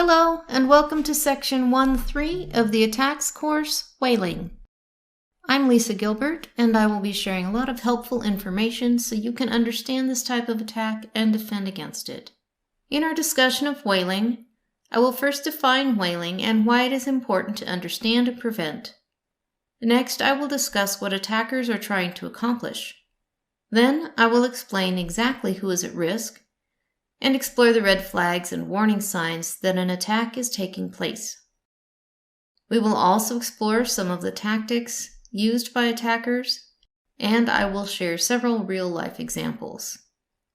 Hello, and welcome to Section 1.3 of the Attacks course, Whaling. I'm Lisa Gilbert, and I will be sharing a lot of helpful information so you can understand this type of attack and defend against it. In our discussion of whaling, I will first define whaling and why it is important to understand and prevent. Next, I will discuss what attackers are trying to accomplish. Then, I will explain exactly who is at risk, and explore the red flags and warning signs that an attack is taking place. We will also explore some of the tactics used by attackers, and I will share several real-life examples.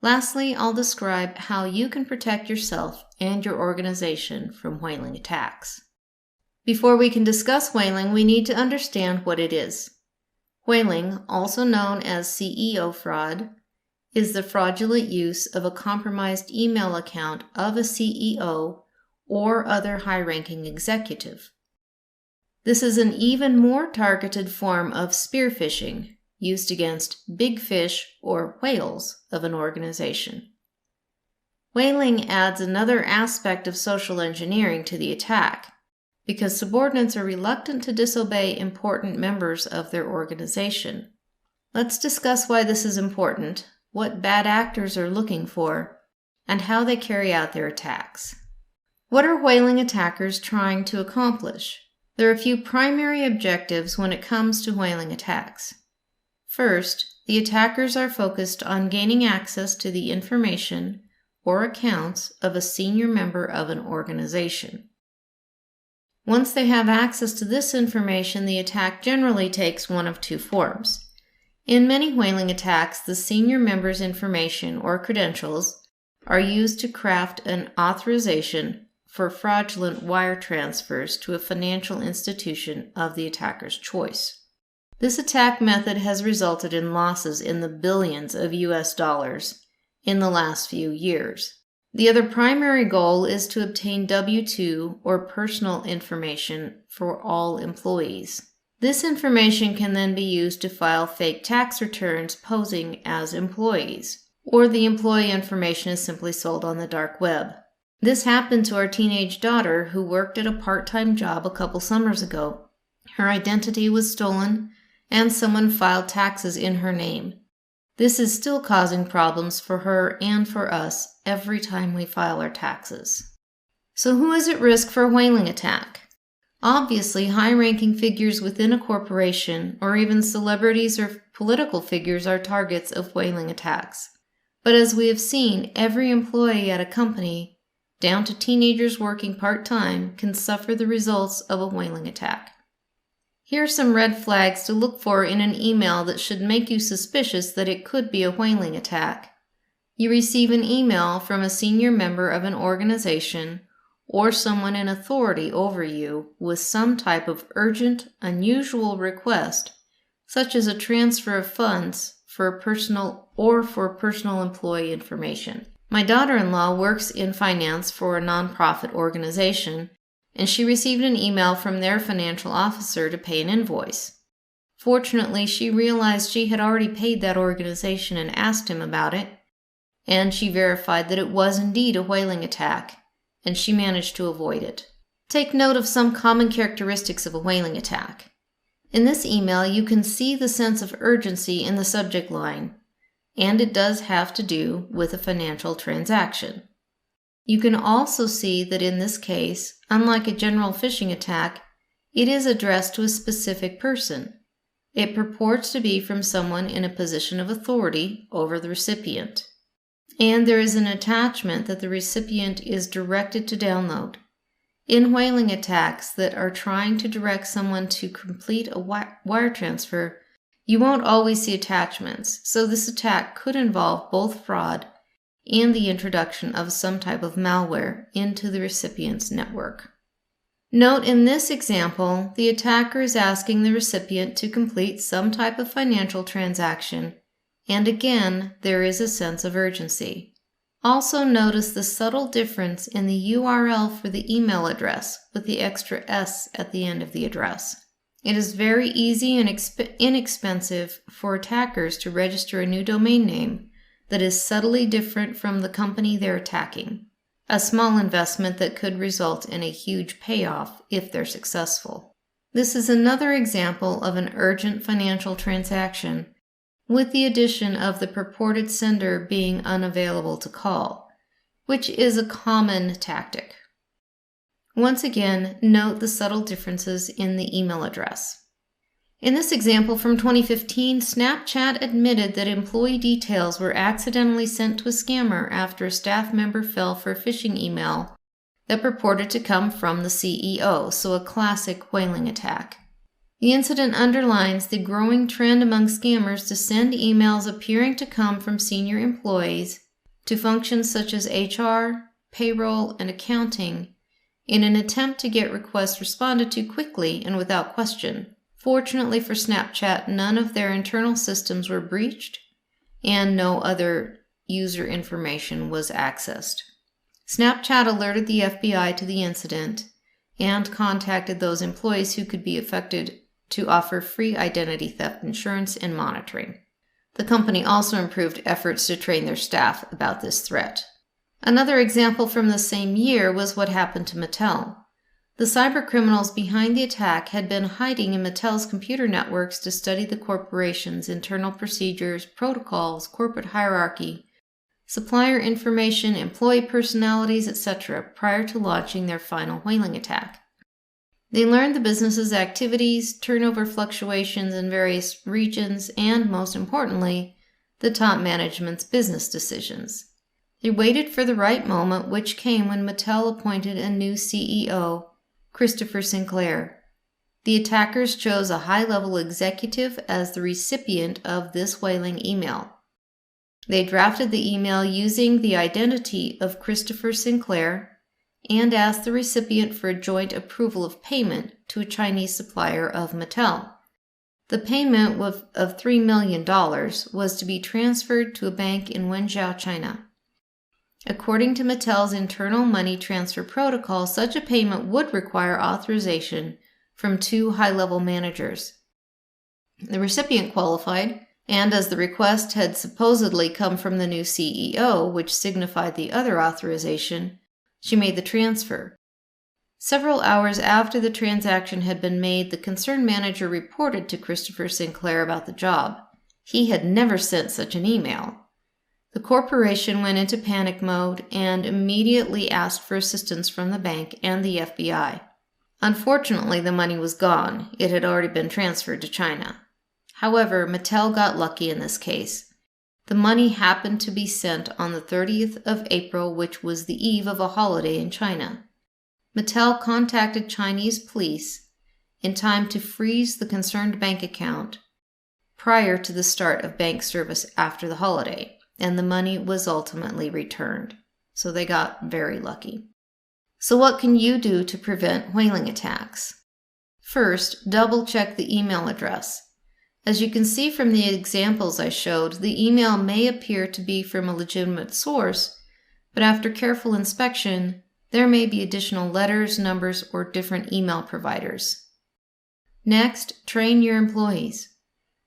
Lastly, I'll describe how you can protect yourself and your organization from whaling attacks. Before we can discuss whaling, we need to understand what it is. Whaling, also known as CEO fraud, is the fraudulent use of a compromised email account of a CEO or other high-ranking executive. This is an even more targeted form of spear phishing used against big fish or whales of an organization. Whaling adds another aspect of social engineering to the attack because subordinates are reluctant to disobey important members of their organization. Let's discuss why this is important, what bad actors are looking for, and how they carry out their attacks. What are whaling attackers trying to accomplish? There are a few primary objectives when it comes to whaling attacks. First, the attackers are focused on gaining access to the information or accounts of a senior member of an organization. Once they have access to this information, the attack generally takes one of two forms. In many whaling attacks, the senior member's information or credentials are used to craft an authorization for fraudulent wire transfers to a financial institution of the attacker's choice. This attack method has resulted in losses in the billions of US dollars in the last few years. The other primary goal is to obtain W-2 or personal information for all employees. This information can then be used to file fake tax returns posing as employees, or the employee information is simply sold on the dark web. This happened to our teenage daughter who worked at a part-time job a couple summers ago. Her identity was stolen, and someone filed taxes in her name. This is still causing problems for her and for us every time we file our taxes. So who is at risk for a whaling attack? Obviously, high-ranking figures within a corporation, or even celebrities or political figures, are targets of whaling attacks. But as we have seen, every employee at a company, down to teenagers working part-time, can suffer the results of a whaling attack. Here are some red flags to look for in an email that should make you suspicious that it could be a whaling attack. You receive an email from a senior member of an organization or someone in authority over you with some type of urgent, unusual request, such as a transfer of funds for personal employee information. My daughter-in-law works in finance for a nonprofit organization, and she received an email from their financial officer to pay an invoice. Fortunately, she realized she had already paid that organization and asked him about it, and she verified that it was indeed a whaling attack, and she managed to avoid it. Take note of some common characteristics of a whaling attack. In this email, you can see the sense of urgency in the subject line, and it does have to do with a financial transaction. You can also see that in this case, unlike a general phishing attack, it is addressed to a specific person. It purports to be from someone in a position of authority over the recipient. And there is an attachment that the recipient is directed to download. In whaling attacks that are trying to direct someone to complete a wire transfer, you won't always see attachments, so this attack could involve both fraud and the introduction of some type of malware into the recipient's network. Note in this example, the attacker is asking the recipient to complete some type of financial transaction, and again, there is a sense of urgency. Also notice the subtle difference in the URL for the email address with the extra S at the end of the address. It is very easy and inexpensive for attackers to register a new domain name that is subtly different from the company they're attacking. a small investment that could result in a huge payoff if they're successful. This is another example of an urgent financial transaction, with the addition of the purported sender being unavailable to call, which is a common tactic. Once again, note the subtle differences in the email address. In this example from 2015, Snapchat admitted that employee details were accidentally sent to a scammer after a staff member fell for a phishing email that purported to come from the CEO, so a classic whaling attack. The incident underlines the growing trend among scammers to send emails appearing to come from senior employees to functions such as HR, payroll, and accounting in an attempt to get requests responded to quickly and without question. Fortunately for Snapchat, none of their internal systems were breached and no other user information was accessed. Snapchat alerted the FBI to the incident and contacted those employees who could be affected to offer free identity theft insurance and monitoring. The company also improved efforts to train their staff about this threat. Another example from the same year was what happened to Mattel. The cybercriminals behind the attack had been hiding in Mattel's computer networks to study the corporation's internal procedures, protocols, corporate hierarchy, supplier information, employee personalities, etc., prior to launching their final whaling attack. They learned the business's activities, turnover fluctuations in various regions, and, most importantly, the top management's business decisions. They waited for the right moment, which came when Mattel appointed a new CEO, Christopher Sinclair. The attackers chose a high-level executive as the recipient of this whaling email. They drafted the email using the identity of Christopher Sinclair and asked the recipient for a joint approval of payment to a Chinese supplier of Mattel. The payment of $3 million was to be transferred to a bank in Wenzhou, China. According to Mattel's internal money transfer protocol, such a payment would require authorization from 2 high-level managers. The recipient qualified, and as the request had supposedly come from the new CEO, which signified the other authorization, she made the transfer. Several hours after the transaction had been made, the concerned manager reported to Christopher Sinclair about the job. He had never sent such an email. The corporation went into panic mode and immediately asked for assistance from the bank and the FBI. Unfortunately, the money was gone. It had already been transferred to China. However, Mattel got lucky in this case. The money happened to be sent on the 30th of April, which was the eve of a holiday in China. Mattel contacted Chinese police in time to freeze the concerned bank account prior to the start of bank service after the holiday, and the money was ultimately returned. So they got very lucky. So what can you do to prevent whaling attacks? First, double-check the email address. As you can see from the examples I showed, the email may appear to be from a legitimate source, but after careful inspection, there may be additional letters, numbers, or different email providers. Next, train your employees.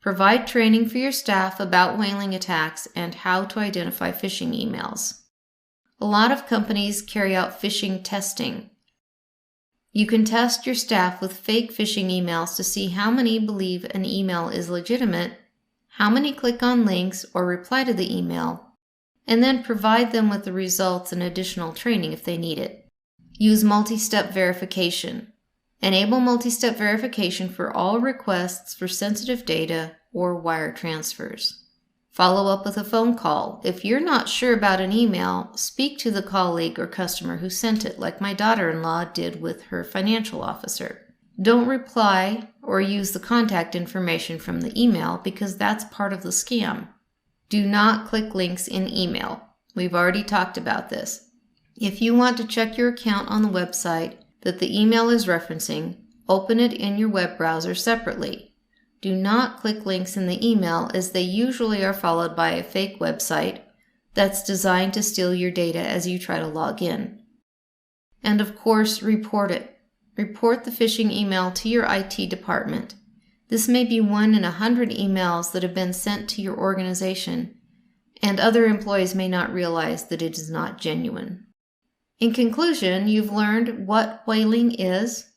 Provide training for your staff about whaling attacks and how to identify phishing emails. A lot of companies carry out phishing testing. You can test your staff with fake phishing emails to see how many believe an email is legitimate, how many click on links or reply to the email, and then provide them with the results and additional training if they need it. Use multi-step verification. Enable multi-step verification for all requests for sensitive data or wire transfers. Follow up with a phone call. If you're not sure about an email, speak to the colleague or customer who sent it, like my daughter-in-law did with her financial officer. Don't reply or use the contact information from the email because that's part of the scam. Do not click links in email. We've already talked about this. If you want to check your account on the website that the email is referencing, open it in your web browser separately. Do not click links in the email, as they usually are followed by a fake website that's designed to steal your data as you try to log in. And of course, report it. Report the phishing email to your IT department. This may be 1 in 100 emails that have been sent to your organization, and other employees may not realize that it is not genuine. In conclusion, you've learned what whaling is,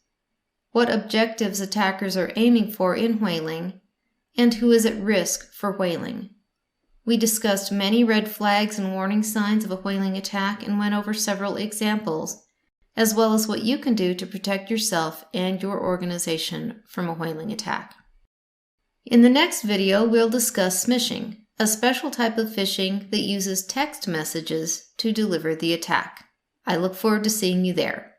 what objectives attackers are aiming for in whaling, and who is at risk for whaling. We discussed many red flags and warning signs of a whaling attack and went over several examples, as well as what you can do to protect yourself and your organization from a whaling attack. In the next video, we'll discuss smishing, a special type of phishing that uses text messages to deliver the attack. I look forward to seeing you there.